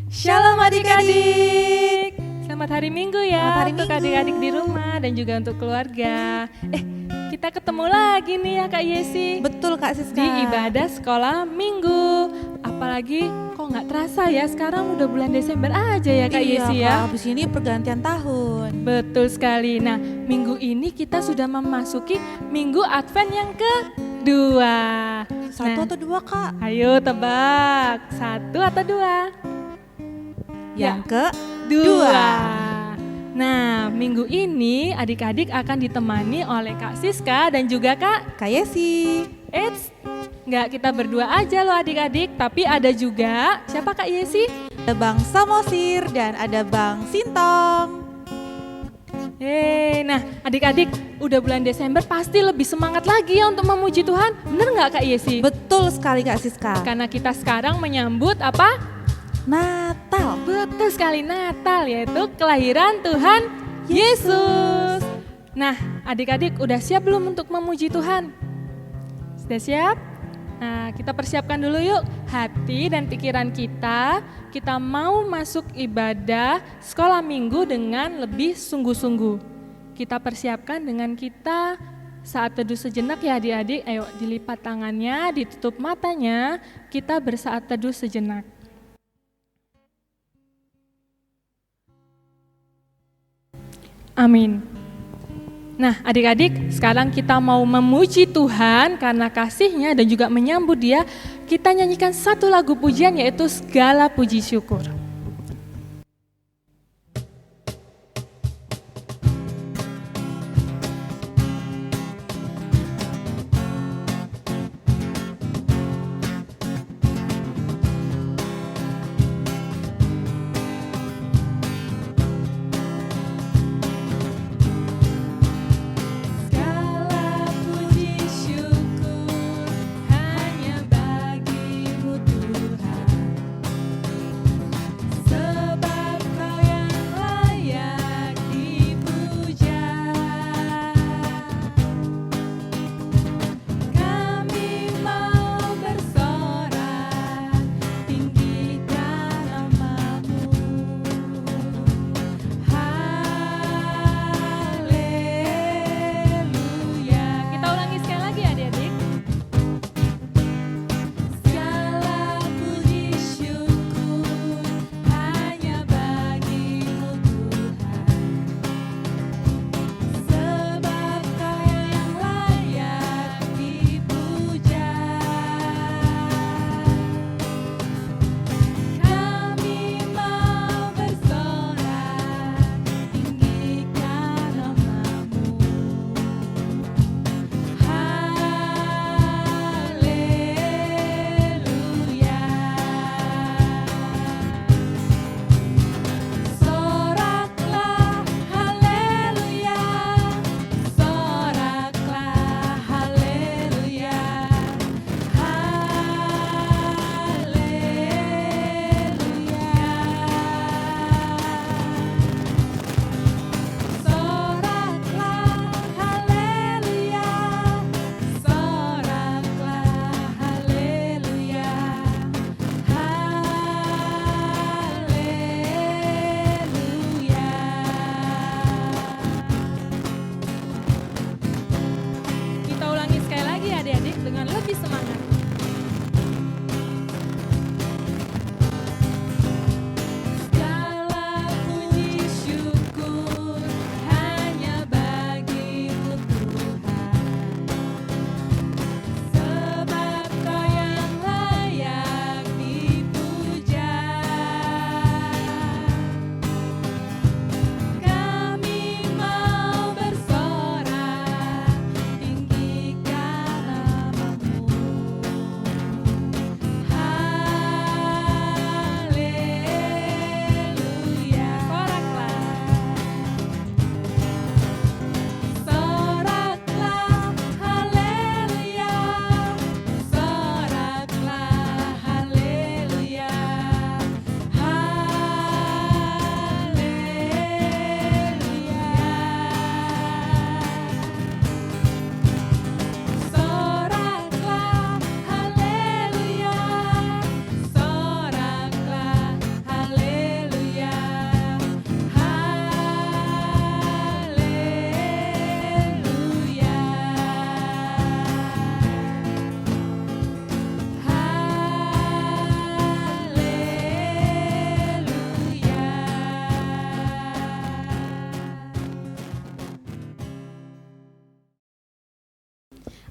Shalom adik-adik. Selamat hari Minggu ya Selamat hari untuk Minggu. adik-adik di rumah dan juga untuk keluarga. Kita ketemu lagi nih ya Kak Yesi Betul Kak Siska. di ibadah sekolah Minggu. Apalagi kok nggak terasa ya sekarang udah bulan Desember aja ya Kak Yesi Iya, ya. Kak, habis ini pergantian tahun. Betul sekali. Nah, minggu ini kita sudah memasuki minggu Advent yang kedua. Satu Nah, atau dua Kak? ayo tebak, 1 atau 2? Yang ke Dua. Nah, minggu ini adik-adik akan ditemani oleh Kak Siska dan juga Kak Kak Yesi. Eits. Nggak kita berdua aja loh adik-adik, tapi ada juga siapa Kak Yesi? Ada Bang Samosir dan ada Bang Sintong. Nah adik-adik udah bulan Desember pasti lebih semangat lagi ya untuk memuji Tuhan. Bener nggak Kak Yesi? Betul sekali Kak Siska. Karena kita sekarang menyambut apa? Natal. Betul sekali, Natal, yaitu kelahiran Tuhan Yesus. Nah, adik-adik udah siap belum untuk memuji Tuhan? Sudah siap? Nah, kita persiapkan dulu yuk hati dan pikiran kita. Kita mau masuk ibadah sekolah minggu dengan lebih sungguh-sungguh. Kita persiapkan dengan kita saat teduh sejenak ya adik-adik. Ayo dilipat tangannya, ditutup matanya, kita bersaat teduh sejenak. Amin. Nah adik-adik sekarang kita mau memuji Tuhan karena kasih-Nya dan juga menyambut Dia. Kita nyanyikan satu lagu pujian yaitu Segala Puji Syukur. Segala puji syukur hanya bagi-Mu Tuhan.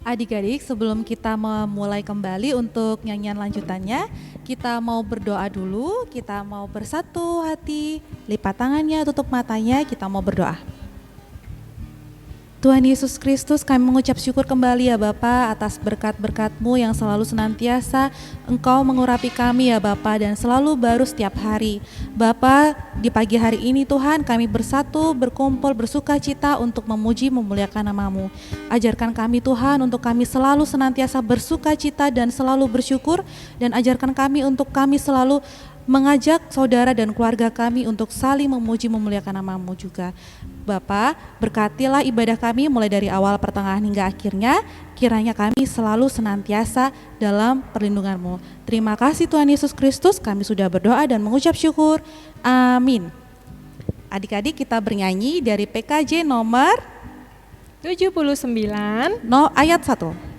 Adik-adik, sebelum kita memulai kembali untuk nyanyian lanjutannya, kita mau berdoa dulu, kita mau bersatu hati, lipat tangannya, tutup matanya, kita mau berdoa. Tuhan Yesus Kristus, kami mengucap syukur kembali ya Bapa atas berkat-berkat-Mu yang selalu senantiasa Engkau mengurapi kami ya Bapa dan selalu baru setiap hari. Bapa, di pagi hari ini Tuhan kami bersatu, berkumpul, bersuka cita untuk memuji, memuliakan nama-Mu. Ajarkan kami Tuhan untuk kami selalu senantiasa bersuka cita dan selalu bersyukur, dan ajarkan kami untuk kami selalu mengajak saudara dan keluarga kami untuk saling memuji, memuliakan nama-Mu juga. Bapa, berkatilah ibadah kami mulai dari awal, pertengahan hingga akhirnya. Kiranya kami selalu senantiasa dalam perlindungan-Mu. Terima kasih Tuhan Yesus Kristus, kami sudah berdoa dan mengucap syukur. Amin. Adik-adik, kita bernyanyi dari PKJ nomor 79 ayat 1.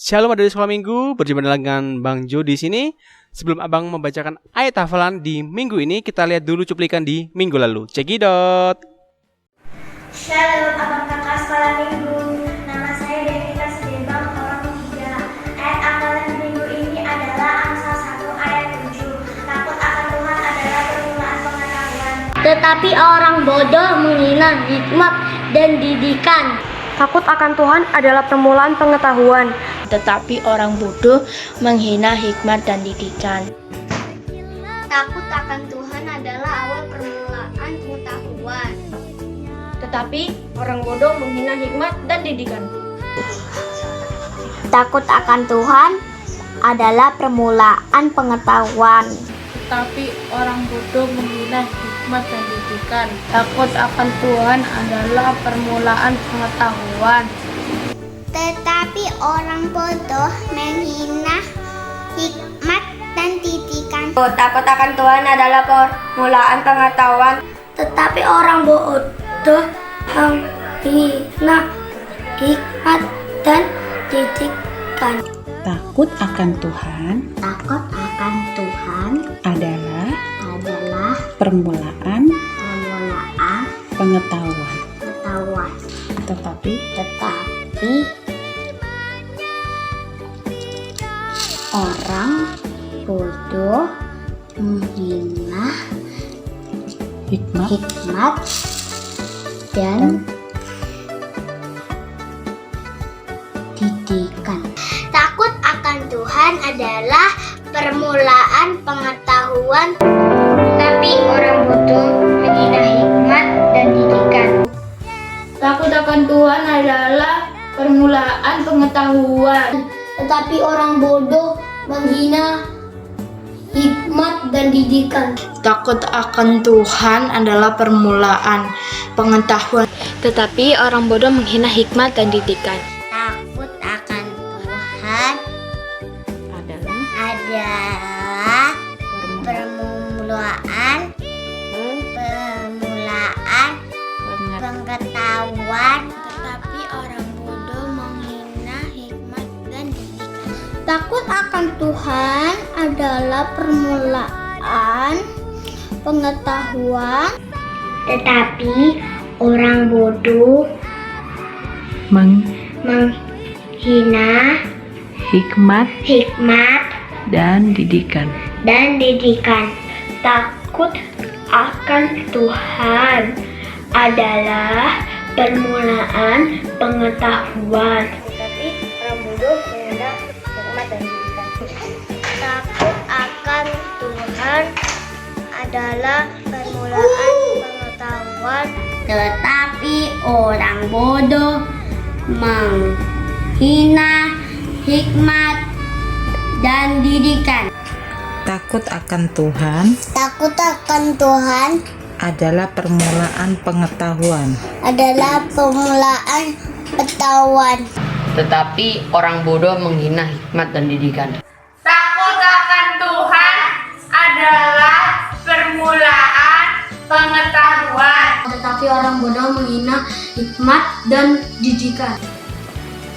Shalom dari sekolah minggu, berjumpa dengan Bang Jo di sini. Sebelum Abang membacakan ayat hafalan di minggu ini, kita lihat dulu cuplikan di minggu lalu. Cekidot. Shalom abang kakak sekolah minggu. Nama saya Devita Sedebang, orang 3. Ayat hafalan minggu ini adalah Amsal 1 ayat 7. Takut akan Tuhan adalah permulaan pengetahuan, tetapi orang bodoh menghina hikmat dan didikan. Takut akan Tuhan adalah permulaan pengetahuan, tetapi orang bodoh menghina hikmat dan didikan. Takut akan Tuhan adalah awal permulaan pengetahuan, tetapi orang bodoh menghina hikmat dan didikan. takut akan Tuhan adalah permulaan pengetahuan, Tetapi orang bodoh menghina hikmat dan didikan. Takut akan Tuhan adalah permulaan pengetahuan. tetapi orang bodoh menghina hikmat dan didikan. Takut akan Tuhan adalah permulaan pengetahuan, Tetapi orang bodoh menghina hikmat dan didikan. Takut akan Tuhan Takut akan Tuhan adalah adalah permulaan permulaan pengetahuan. pengetahuan. Tetapi Tetapi orang bodoh menghina hikmat hikmat dan didikan. Takut akan Tuhan adalah permulaan pengetahuan, tapi orang bodoh menghina hikmat dan didikan. Takut akan Tuhan adalah permulaan pengetahuan. Tetapi orang bodoh menghina hikmat dan didikan. Takut akan Tuhan adalah permulaan pengetahuan. Tetapi orang bodoh menghina hikmat dan didikan. Takut akan Tuhan adalah adalah permulaan pengetahuan, tetapi orang bodoh menghina hikmat dan didikan. Takut akan Tuhan adalah permulaan pengetahuan, tetapi orang bodoh menghina hikmat hikmat dan didikan. Takut akan Tuhan adalah permulaan pengetahuan, tetapi orang bodoh menghina hikmat dan didikan. Takut akan Tuhan adalah permulaan pengetahuan, tetapi orang bodoh menghina hikmat dan didikan. Takut akan Tuhan Takut akan Tuhan adalah permulaan pengetahuan. Tetapi orang bodoh menghina hikmat dan didikan. Takut akan Tuhan adalah permulaan pengetahuan. Tetapi orang bodoh menghina hikmat dan didikan.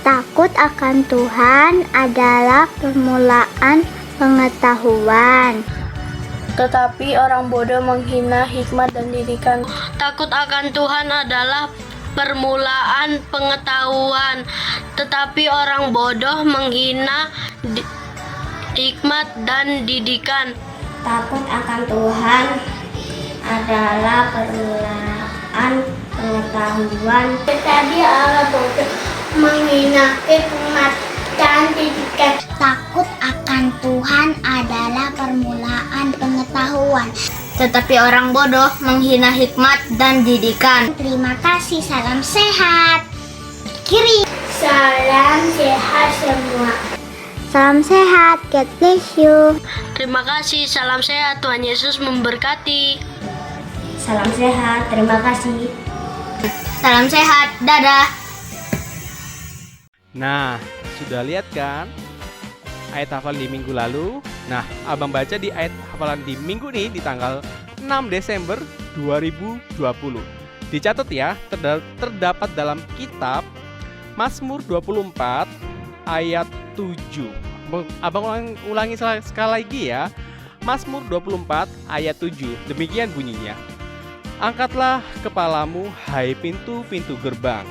Takut akan Tuhan adalah permulaan pengetahuan, Tetapi orang bodoh menghina hikmat dan didikan. Takut akan Tuhan adalah permulaan pengetahuan, tetapi orang bodoh menghina hikmat dan didikan. takut akan Tuhan adalah permulaan pengetahuan, tetapi orang bodoh menghina hikmat dan didikan. Takut akan Tuhan adalah permulaan pengetahuan, Tetapi orang bodoh menghina hikmat dan didikan. Terima kasih, salam sehat. Kiri. Salam sehat semua. Salam sehat, God bless you. Terima kasih, salam sehat, Tuhan Yesus memberkati. Salam sehat, terima kasih. Salam sehat, dadah. Nah, sudah lihat kan ayat hafalan di minggu lalu? Nah, abang baca di ayat hafalan di minggu ini di tanggal 6 Desember 2020. Dicatat ya, terdapat dalam kitab Mazmur 24 ayat 7. Abang ulangi sekali lagi ya. Mazmur 24 ayat 7. Demikian bunyinya. Angkatlah kepalamu, hai pintu-pintu gerbang,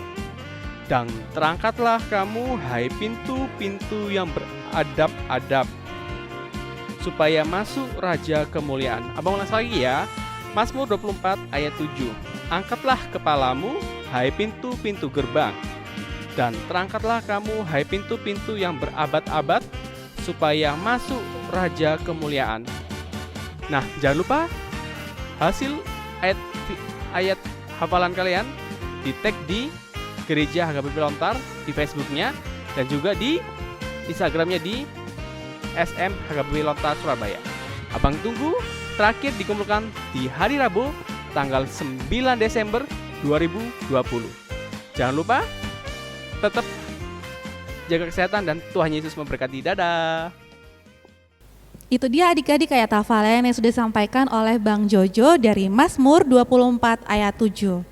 dan terangkatlah kamu, hai pintu-pintu yang beradab-adab, supaya masuk Raja kemuliaan. Abang ulang lagi ya. Mazmur 24 ayat 7. Angkatlah kepalamu, hai pintu-pintu gerbang, dan terangkatlah kamu, hai pintu-pintu yang berabad-abad, supaya masuk Raja kemuliaan. Nah, jangan lupa hasil ayat hafalan kalian di tag di Gereja HKBP Lontar di Facebooknya, dan juga di Instagramnya di SM HKBP Lontar Surabaya. Abang tunggu terakhir dikumpulkan di hari Rabu tanggal 9 Desember 2020. Jangan lupa tetap jaga kesehatan dan Tuhan Yesus memberkati. Dadah. Itu dia adik-adik ayat hafalan yang sudah disampaikan oleh Bang Jojo dari Mazmur 24 ayat 7.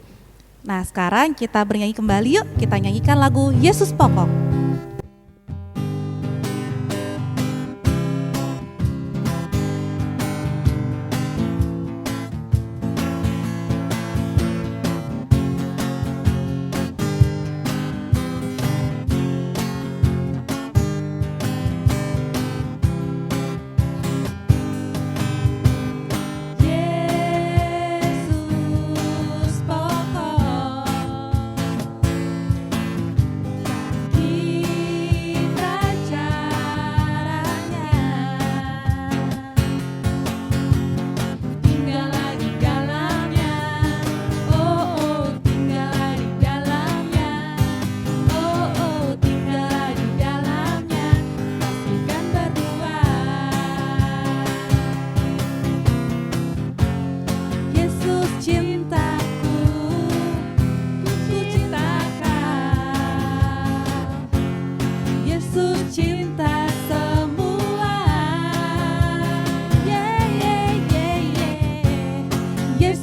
Nah, sekarang kita bernyanyi kembali yuk. Kita nyanyikan lagu Yesus Pokok. Yesus pokok,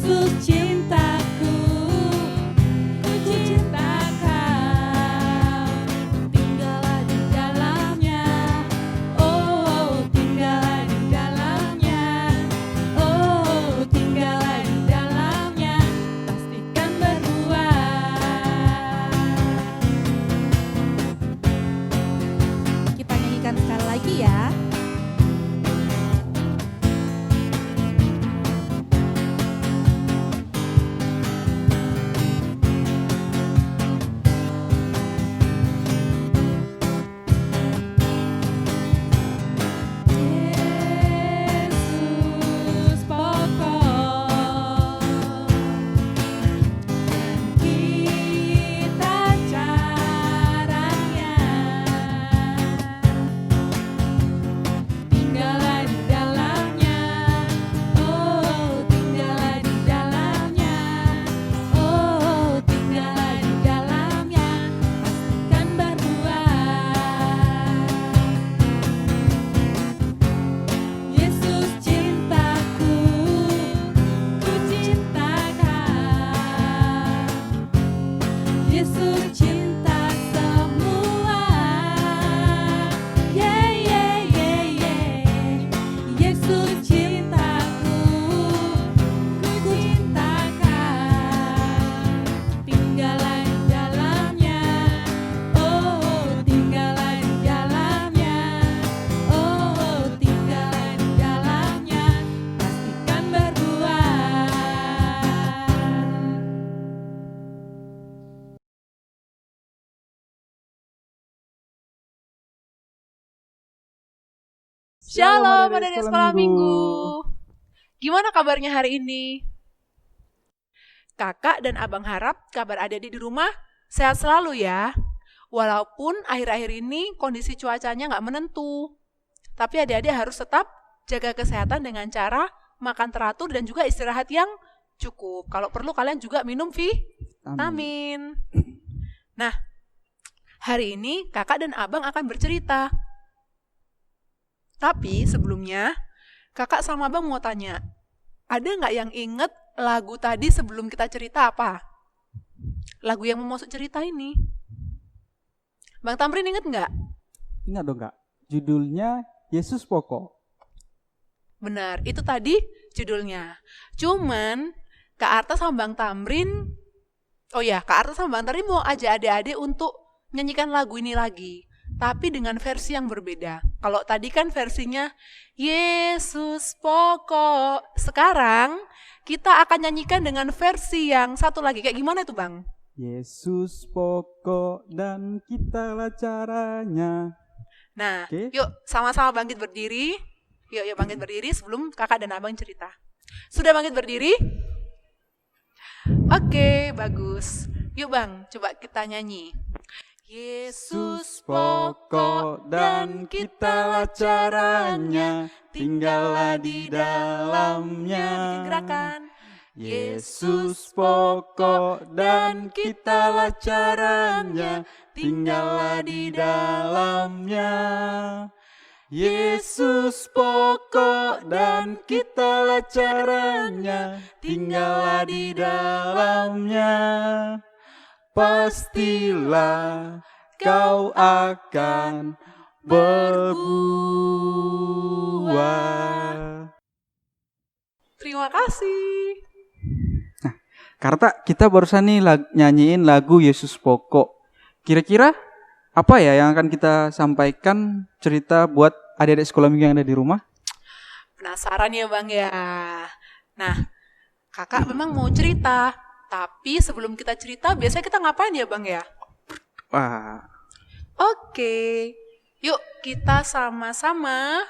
Yesus cintaku, ku cinta Kau. Tinggallah di dalamnya, oh tinggallah di dalamnya, oh tinggallah di dalamnya, pastikan berbuah. Kita nyanyikan sekali lagi ya. Yesus pokok dan kita caranya, tinggallah di dalamnya, oh tinggallah di dalamnya, oh tinggallah di dalamnya, pastikan berbuah. Yesus cintaku, ku cinta Kau. Yesus cinta semua. Yeah, yeah, yeah, yeah. Yesus cintaku, ku cinta Kau. Tinggallah di dalamnya, oh tinggallah di dalamnya, oh tinggallah di dalamnya, pastikan berbuah. Shalom adik sekolah minggu. Gimana kabarnya hari ini? Kakak dan abang harap kabar adik-adik di rumah sehat selalu ya. Walaupun akhir-akhir ini kondisi cuacanya nggak menentu. Tapi adik-adik harus tetap jaga kesehatan dengan cara makan teratur dan juga istirahat yang cukup. Kalau perlu kalian juga minum vitamin. Nah, hari ini kakak dan abang akan bercerita. Tapi sebelumnya, kakak sama abang mau tanya, ada nggak yang inget lagu tadi sebelum kita cerita apa? Lagu yang mau masuk cerita ini. Bang Tamrin inget nggak? Ingat dong Kak, judulnya Yesus Pokok. Benar, itu tadi judulnya. Cuman, Kak Arta sama Bang Tamrin, Kak Arta sama Bang Tamrin mau ajak adik-adik untuk nyanyikan lagu ini lagi. Tapi dengan versi yang berbeda. Kalau tadi kan versinya Yesus pokok. Sekarang kita akan nyanyikan dengan versi yang satu lagi. Kayak gimana itu Bang? Yesus pokok dan kitalah caranya. Nah, Oke. Yuk sama-sama bangkit berdiri. Yuk bangkit berdiri sebelum kakak dan abang cerita. Sudah bangkit berdiri? Oke, bagus. Yuk Bang, coba kita nyanyi. Yesus pokok dan kitalah caranya, tinggallah di dalamnya. Bikin gerakan. Yesus pokok dan kitalah caranya, tinggallah di dalamnya. Yesus pokok dan kitalah caranya, tinggallah di dalamnya. Pastilah kau akan berbuah. Terima kasih. Karta, kita barusan nih nyanyiin lagu Yesus Pokok. Kira-kira apa ya yang akan kita sampaikan cerita buat adik-adik sekolah minggu yang ada di rumah? Penasaran ya Bang ya? Nah, kakak memang mau cerita. Tapi sebelum kita cerita, biasanya kita ngapain ya Bang ya? Wah, Oke, yuk kita sama-sama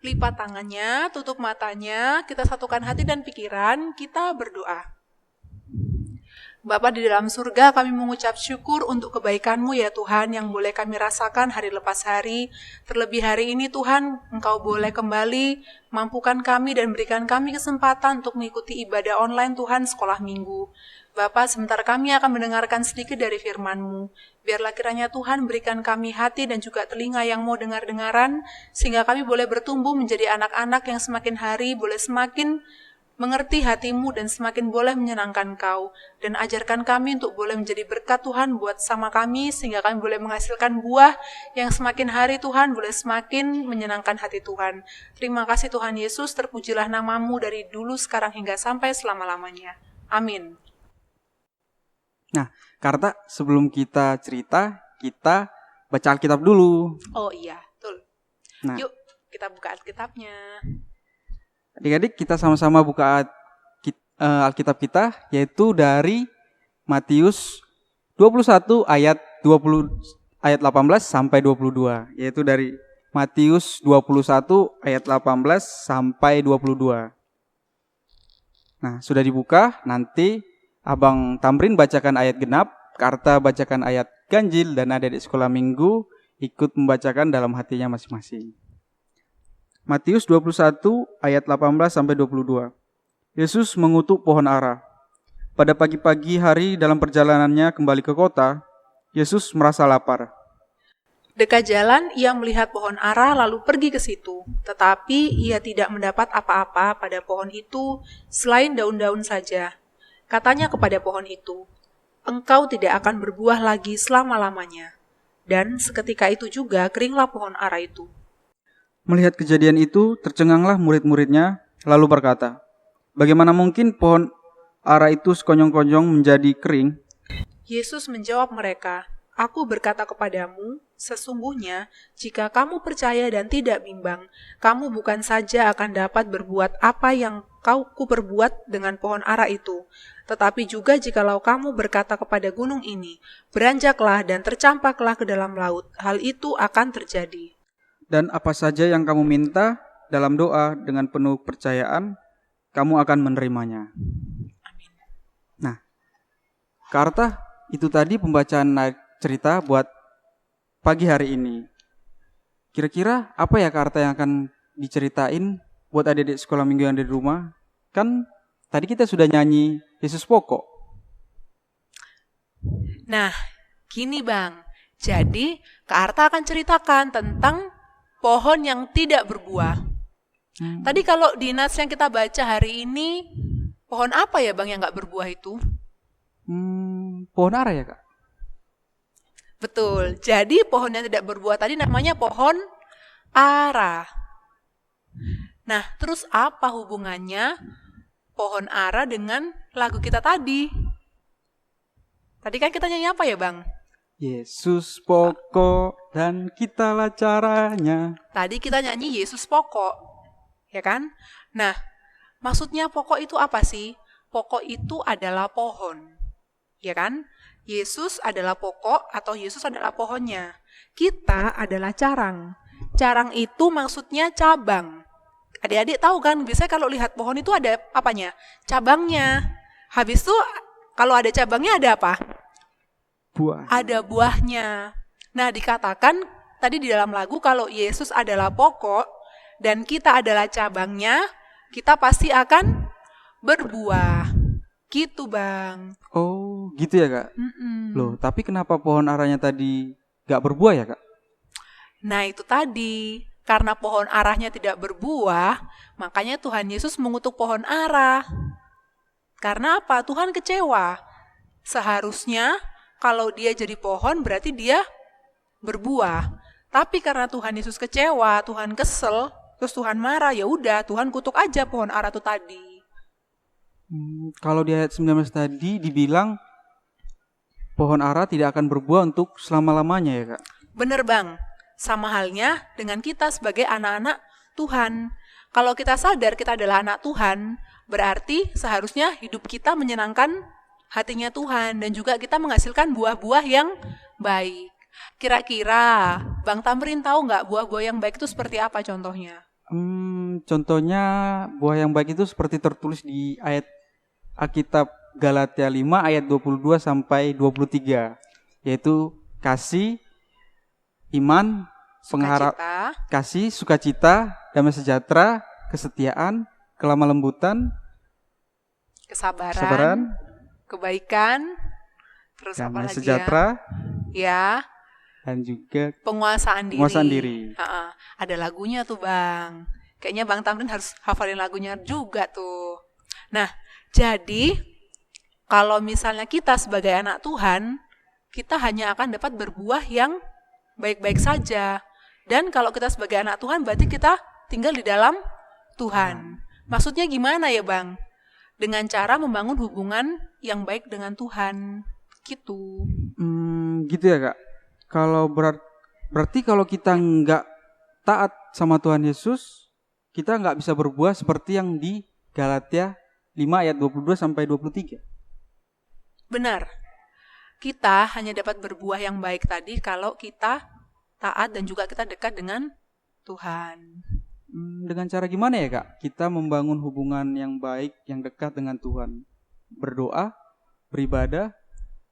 lipat tangannya, tutup matanya, kita satukan hati dan pikiran, kita berdoa. Bapa di dalam surga, kami mengucap syukur untuk kebaikan-Mu ya Tuhan yang boleh kami rasakan hari lepas hari. Terlebih hari ini Tuhan, Engkau boleh kembali mampukan kami dan berikan kami kesempatan untuk mengikuti ibadah online Tuhan sekolah minggu. Bapa, sebentar kami akan mendengarkan sedikit dari firman-Mu. Biarlah kiranya Tuhan berikan kami hati dan juga telinga yang mau dengar-dengaran, sehingga kami boleh bertumbuh menjadi anak-anak yang semakin hari boleh semakin mengerti hatimu dan semakin boleh menyenangkan Kau, dan ajarkan kami untuk boleh menjadi berkat Tuhan buat sama kami, sehingga kami boleh menghasilkan buah yang semakin hari Tuhan boleh semakin menyenangkan hati Tuhan. Terima kasih Tuhan Yesus, terpujilah namamu dari dulu, sekarang hingga sampai selama-lamanya. Amin. Nah, karena sebelum kita cerita, kita baca Alkitab dulu. Oh iya, betul. Nah, Yuk, kita buka Alkitabnya. adik-adik kita sama-sama buka Alkitab kita, yaitu dari Matius 21 ayat 18 sampai 22, yaitu dari Matius 21 ayat 18 sampai 22. Nah, sudah dibuka, nanti Abang Tamrin bacakan ayat genap, Karta bacakan ayat ganjil, dan adik-adik sekolah minggu ikut membacakan dalam hatinya masing-masing. Matius 21 ayat 18 sampai 22. Yesus mengutuk pohon ara. Pada pagi-pagi hari dalam perjalanannya kembali ke kota, Yesus merasa lapar. Dekat jalan, ia melihat pohon ara lalu pergi ke situ. Tetapi ia tidak mendapat apa-apa pada pohon itu selain daun-daun saja. Katanya kepada pohon itu, "Engkau tidak akan berbuah lagi selama-lamanya." Dan seketika itu juga keringlah pohon ara itu. Melihat kejadian itu, tercenganglah murid-muridnya, lalu berkata, "Bagaimana mungkin pohon ara itu sekonyong-konyong menjadi kering?" Yesus menjawab mereka, "Aku berkata kepadamu, sesungguhnya jika kamu percaya dan tidak bimbang, kamu bukan saja akan dapat berbuat apa yang ku perbuat dengan pohon ara itu, tetapi juga jikalau kamu berkata kepada gunung ini, beranjaklah dan tercampaklah ke dalam laut, hal itu akan terjadi. Dan apa saja yang kamu minta dalam doa dengan penuh percayaan, kamu akan menerimanya." Amin. Nah, Karta itu tadi pembacaan cerita buat pagi hari ini. Kira-kira apa ya Karta yang akan diceritain buat adik-adik sekolah minggu yang ada di rumah? Kan tadi kita sudah nyanyi Yesus pokok. Nah, gini Bang, jadi Kak Arta akan ceritakan tentang pohon yang tidak berbuah. Tadi kalau di nats yang kita baca hari ini, pohon apa ya Bang yang gak berbuah itu? Pohon ara ya Kak? Betul, jadi pohon yang tidak berbuah tadi namanya pohon ara. Nah, terus apa hubungannya pohon ara dengan lagu kita tadi? Tadi kan kita nyanyi apa ya Bang? Yesus pokok dan kitalah caranya. Tadi kita nyanyi Yesus pokok, ya kan? Nah, maksudnya pokok itu apa sih? Pokok itu adalah pohon, ya kan? Yesus adalah pokok atau Yesus adalah pohonnya. Kita adalah carang. Carang itu maksudnya cabang. Adik-adik tahu kan, biasanya kalau lihat pohon itu ada apanya? Cabangnya. Habis itu kalau ada cabangnya ada apa? Buah. Ada buahnya. Nah, dikatakan tadi di dalam lagu kalau Yesus adalah pokok dan kita adalah cabangnya, kita pasti akan berbuah. Gitu, Bang. Oh, gitu ya Kak? Loh, tapi kenapa pohon aranya tadi gak berbuah ya Kak? Nah, itu tadi. Karena pohon arahnya tidak berbuah, makanya Tuhan Yesus mengutuk pohon ara. Karena apa? Tuhan kecewa. Seharusnya kalau dia jadi pohon berarti dia berbuah. Tapi karena Tuhan Yesus kecewa, Tuhan kesel, terus Tuhan marah, ya udah Tuhan kutuk aja pohon ara itu tadi. Kalau di ayat 19 tadi dibilang pohon ara tidak akan berbuah untuk selama-lamanya ya Kak? Bener Bang, sama halnya dengan kita sebagai anak-anak Tuhan. Kalau kita sadar kita adalah anak Tuhan, berarti seharusnya hidup kita menyenangkan hatinya Tuhan dan juga kita menghasilkan buah-buah yang baik. Kira-kira Bang Tamrin tahu nggak buah-buah yang baik itu seperti apa contohnya? Contohnya buah yang baik itu seperti tertulis di ayat Alkitab Galatia 5 ayat 22 sampai 23, yaitu kasih, iman, pengharap, kasih, sukacita, damai sejahtera, kesetiaan, kelemah lembutan, kesabaran, kebaikan, terus apa damai lagi sejahtera, ya? Dan juga penguasaan diri. Penguasaan diri. Ada lagunya tuh Bang. Kayaknya Bang Tamrin harus hafalin lagunya juga tuh. Nah, jadi kalau misalnya kita sebagai anak Tuhan, kita hanya akan dapat berbuah yang baik-baik saja. Dan kalau kita sebagai anak Tuhan, berarti kita tinggal di dalam Tuhan. Maksudnya gimana ya Bang? Dengan cara membangun hubungan yang baik dengan Tuhan. Gitu. Gitu ya Kak. Kalau berarti kalau kita nggak taat sama Tuhan Yesus, kita nggak bisa berbuah seperti yang di Galatia 5 ayat 22 sampai 23. Benar. Kita hanya dapat berbuah yang baik tadi kalau kita taat dan juga kita dekat dengan Tuhan. Dengan cara gimana ya Kak? Kita membangun hubungan yang baik, yang dekat dengan Tuhan. Berdoa, beribadah,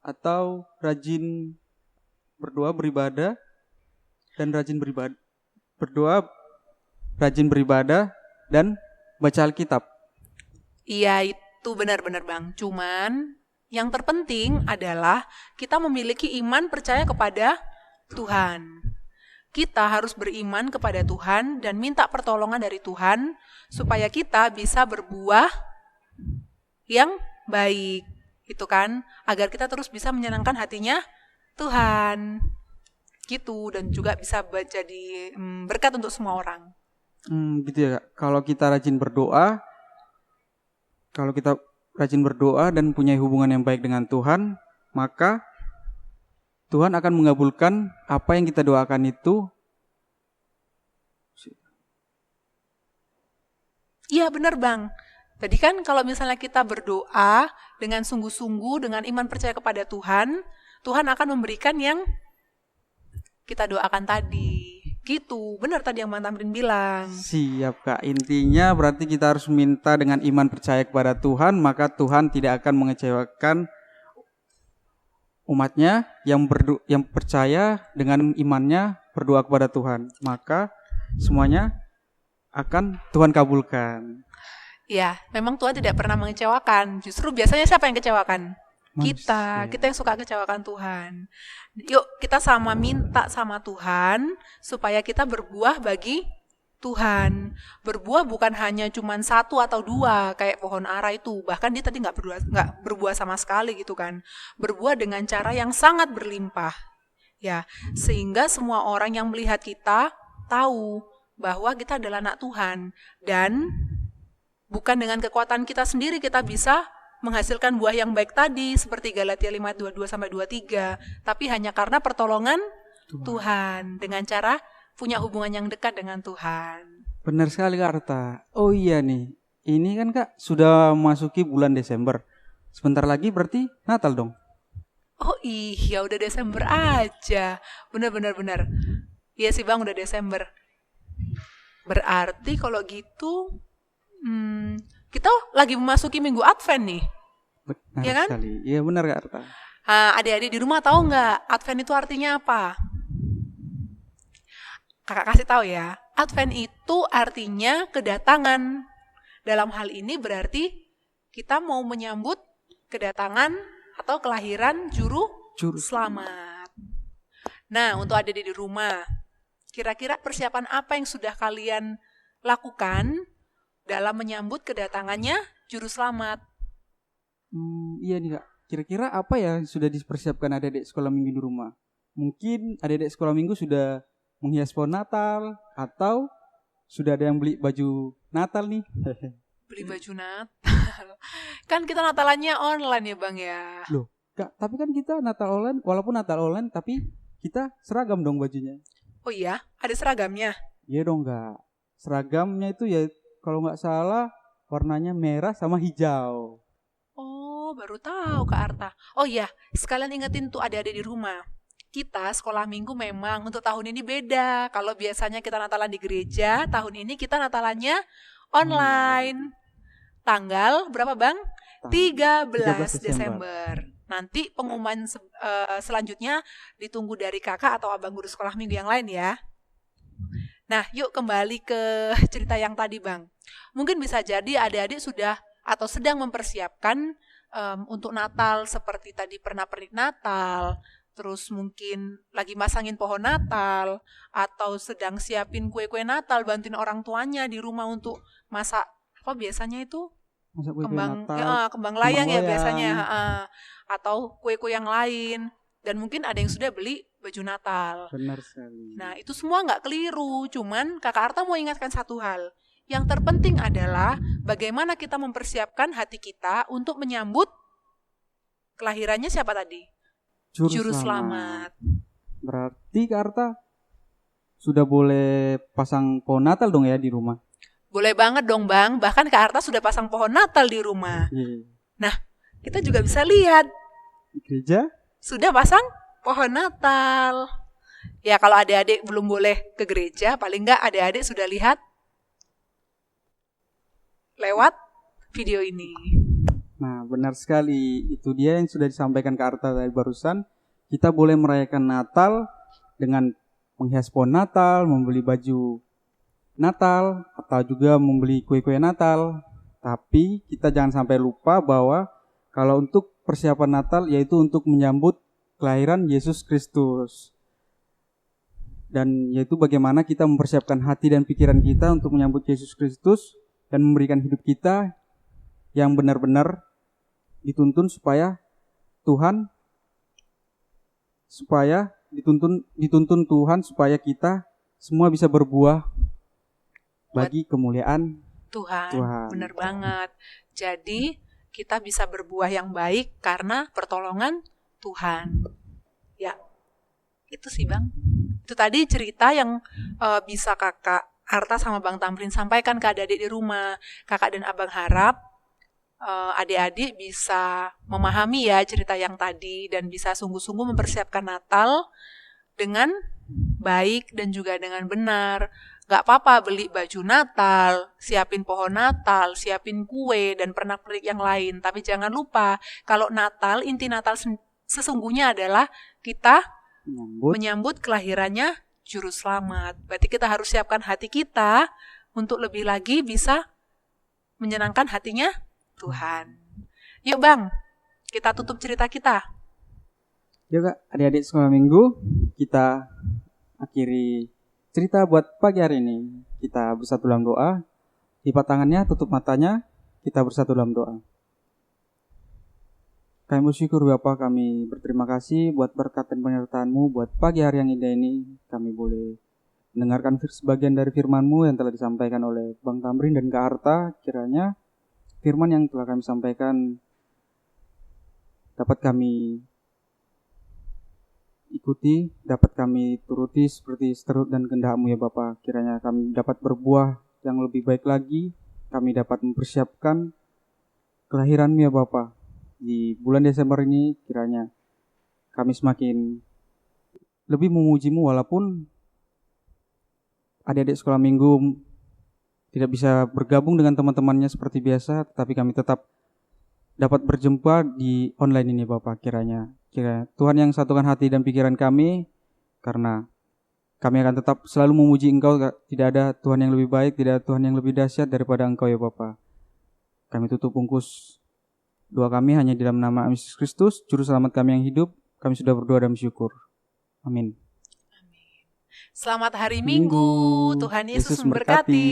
atau rajin berdoa, beribadah, dan rajin beribadah. Berdoa, rajin beribadah, dan baca Alkitab. Iya, itu benar-benar Bang. Cuman yang terpenting adalah kita memiliki iman percaya kepada Tuhan. Kita harus beriman kepada Tuhan dan minta pertolongan dari Tuhan supaya kita bisa berbuah yang baik. Itu kan, agar kita terus bisa menyenangkan hatinya Tuhan. Gitu, dan juga bisa jadi berkat untuk semua orang. Gitu ya Kak. Kalau kita rajin berdoa dan punya hubungan yang baik dengan Tuhan, maka Tuhan akan mengabulkan apa yang kita doakan itu. Iya benar Bang. Tadi kan kalau misalnya kita berdoa dengan sungguh-sungguh, dengan iman percaya kepada Tuhan, Tuhan akan memberikan yang kita doakan tadi. Gitu, benar tadi yang Bang Tamrin bilang. Siap Kak, intinya berarti kita harus minta dengan iman percaya kepada Tuhan, maka Tuhan tidak akan mengecewakan umatnya yang percaya dengan imannya berdoa kepada Tuhan. Maka semuanya akan Tuhan kabulkan. Ya, memang Tuhan tidak pernah mengecewakan. Justru biasanya siapa yang kecewakan? Kita yang suka kecewakan Tuhan. Yuk kita minta sama Tuhan supaya kita berbuah bagi Tuhan. Berbuah bukan hanya cuma 1 atau 2 kayak pohon ara itu. Bahkan dia tadi nggak berbuah sama sekali gitu kan. Berbuah dengan cara yang sangat berlimpah. Ya, sehingga semua orang yang melihat kita tahu bahwa kita adalah anak Tuhan dan bukan dengan kekuatan kita sendiri kita bisa menghasilkan buah yang baik tadi seperti Galatia 5:22 sampai 23, tapi hanya karena pertolongan Tuhan dengan cara punya hubungan yang dekat dengan Tuhan. Benar sekali Kak Arta. Oh iya nih, ini kan Kak sudah memasuki bulan Desember. Sebentar lagi berarti Natal dong. Oh iya, udah Desember aja. Benar. Iya sih Bang, udah Desember. Berarti kalau gitu kita lagi memasuki minggu Advent nih. Benar ya kan? sekali. Iya benar Kak Arta. Adik-adik di rumah tahu nggak Advent itu artinya apa? Kakak kasih tahu ya. Advent itu artinya kedatangan. Dalam hal ini berarti kita mau menyambut kedatangan atau kelahiran juru selamat. Nah, untuk adik-adik di rumah, kira-kira persiapan apa yang sudah kalian lakukan dalam menyambut kedatangannya juru selamat? Iya nih Kak, kira-kira apa ya sudah dipersiapkan adik-adik sekolah minggu di rumah? Mungkin adik-adik sekolah minggu sudah menghias pohon Natal atau sudah ada yang beli baju Natal nih. Beli baju Natal. Kan kita Natalannya online ya Bang ya. Loh, Kak, tapi kan kita Natal online, walaupun Natal online tapi kita seragam dong bajunya. Oh iya, ada seragamnya? Iya dong Kak. Seragamnya itu ya kalau nggak salah warnanya merah sama hijau. Oh, baru tahu Kak Arta. Oh iya, sekalian ingetin tuh adik-adik di rumah. Kita sekolah minggu memang untuk tahun ini beda. Kalau biasanya kita Natalan di gereja, tahun ini kita Natalannya online. Tanggal berapa Bang? 13 Desember. Nanti pengumuman selanjutnya ditunggu dari kakak atau abang guru sekolah minggu yang lain ya. Nah, yuk kembali ke cerita yang tadi Bang. Mungkin bisa jadi adik-adik sudah atau sedang mempersiapkan untuk Natal seperti tadi pernak-pernik Natal, terus mungkin lagi masangin pohon Natal, atau sedang siapin kue-kue Natal, bantuin orang tuanya di rumah untuk masak, apa biasanya itu? Masak kue-kue kembang Natal, kembang layang ya layang. biasanya, atau kue-kue yang lain. Dan mungkin ada yang sudah beli baju Natal. Benar sekali. Nah, itu semua nggak keliru. Cuman Kakak Arta mau ingatkan satu hal. Yang terpenting adalah bagaimana kita mempersiapkan hati kita untuk menyambut kelahirannya siapa tadi? Juru Selamat. Berarti Kak Arta sudah boleh pasang pohon Natal dong ya di rumah? Boleh banget dong Bang. Bahkan Kak Arta sudah pasang pohon Natal di rumah. Iya. Nah, kita juga bisa lihat. Di gereja? Sudah pasang pohon Natal. Ya kalau adik-adik belum boleh ke gereja, paling enggak adik-adik sudah lihat lewat video ini. Nah, benar sekali. Itu dia yang sudah disampaikan Kak Arta tadi barusan. Kita boleh merayakan Natal dengan menghias pohon Natal, membeli baju Natal, atau juga membeli kue-kue Natal. Tapi kita jangan sampai lupa bahwa kalau untuk persiapan Natal yaitu untuk menyambut kelahiran Yesus Kristus. Dan yaitu bagaimana kita mempersiapkan hati dan pikiran kita untuk menyambut Yesus Kristus dan memberikan hidup kita yang benar-benar dituntun supaya Tuhan dituntun Tuhan supaya kita semua bisa berbuah bagi kemuliaan Tuhan. Benar banget. Jadi kita bisa berbuah yang baik karena pertolongan Tuhan. Ya, itu sih Bang. Itu tadi cerita yang bisa Kakak Arta sama Bang Tamrin sampaikan ke adik-adik di rumah. Kakak dan Abang harap adik-adik bisa memahami ya cerita yang tadi dan bisa sungguh-sungguh mempersiapkan Natal dengan baik dan juga dengan benar. Gak apa-apa beli baju Natal, siapin pohon Natal, siapin kue dan pernak-pernik yang lain. Tapi jangan lupa kalau Natal, inti Natal sesungguhnya adalah kita menyambut kelahirannya Juru Selamat. Berarti kita harus siapkan hati kita untuk lebih lagi bisa menyenangkan hatinya Tuhan. Yuk Bang, kita tutup cerita kita. Yuk Kak, adik-adik sekolah minggu, kita akhiri cerita buat pagi hari ini. Kita bersatu dalam doa, lipat tangannya, tutup matanya, kita bersatu dalam doa. Kami bersyukur Bapa, kami berterima kasih buat berkat dan penyertaan-Mu buat pagi hari yang indah ini. Kami boleh mendengarkan sebagian dari firman-Mu yang telah disampaikan oleh Bang Tamrin dan Kak Arta. Kiranya firman yang telah kami sampaikan dapat kami ikuti, dapat kami turuti seperti seterut dan kehendak-Mu ya Bapa. Kiranya kami dapat berbuah yang lebih baik lagi. Kami dapat mempersiapkan kelahiran-Mu ya Bapa. Di bulan Desember ini kiranya kami semakin lebih memuji-Mu walaupun adik-adik sekolah minggu tidak bisa bergabung dengan teman-temannya seperti biasa, tetapi kami tetap dapat berjumpa di online ini Bapak. Kiranya Tuhan yang satukan hati dan pikiran kami, karena kami akan tetap selalu memuji Engkau. Tidak ada Tuhan yang lebih baik, tidak ada Tuhan yang lebih dahsyat daripada Engkau ya Bapak. Kami tutup bungkus doa kami hanya di dalam nama Yesus Kristus, Juru Selamat kami yang hidup. Kami sudah berdoa dan bersyukur. Amin. Selamat hari Minggu. Tuhan Yesus memberkati.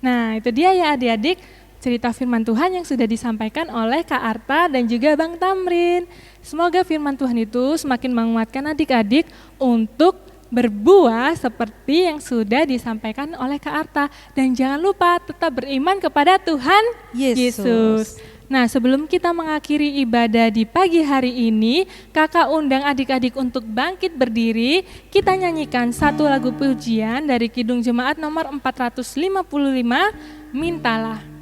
Nah, itu dia ya adik-adik, cerita firman Tuhan yang sudah disampaikan oleh Kak Arta dan juga Bang Tamrin. Semoga firman Tuhan itu semakin menguatkan adik-adik untuk berbuah seperti yang sudah disampaikan oleh Kak Arta. Dan jangan lupa tetap beriman kepada Tuhan Yesus. Nah, sebelum kita mengakhiri ibadah di pagi hari ini, Kakak undang adik-adik untuk bangkit berdiri. Kita nyanyikan satu lagu pujian dari Kidung Jemaat nomor 455, Mintalah.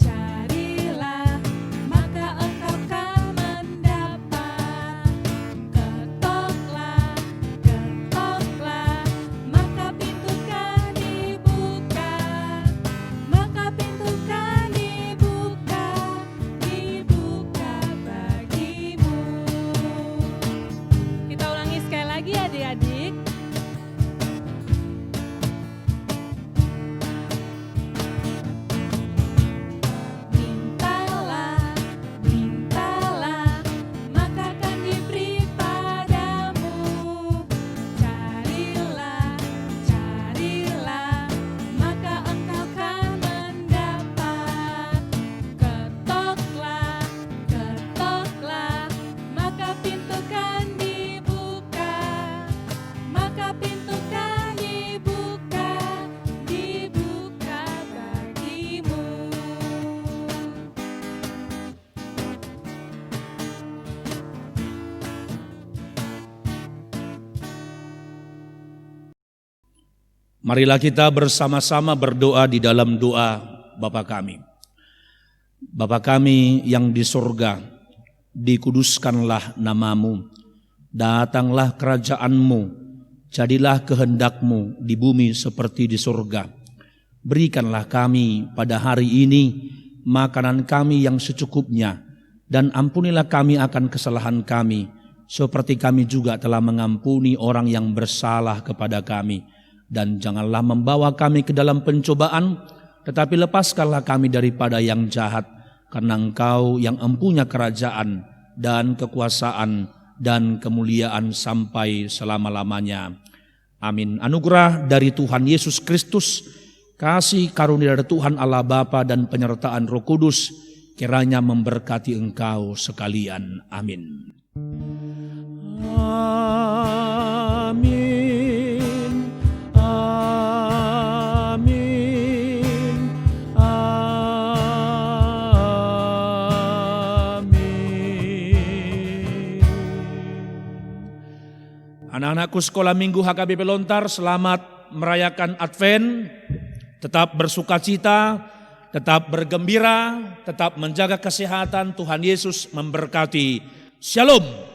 Carilah Marilah kita bersama-sama berdoa di dalam doa Bapa kami. Bapa kami yang di surga, dikuduskanlah namamu, datanglah kerajaanmu, jadilah kehendakmu di bumi seperti di surga. Berikanlah kami pada hari ini makanan kami yang secukupnya, dan ampunilah kami akan kesalahan kami, seperti kami juga telah mengampuni orang yang bersalah kepada kami. Dan janganlah membawa kami ke dalam pencobaan, tetapi lepaskanlah kami daripada yang jahat, karena Engkau yang empunya kerajaan dan kekuasaan dan kemuliaan sampai selama-lamanya. Amin. Anugerah dari Tuhan Yesus Kristus, kasih karunia dari Tuhan Allah Bapa dan penyertaan Roh Kudus kiranya memberkati engkau sekalian. Amin. Amin. Anak-anakku sekolah minggu HKBP Lontar, selamat merayakan Advent. Tetap bersukacita, tetap bergembira, tetap menjaga kesehatan. Tuhan Yesus memberkati. Shalom.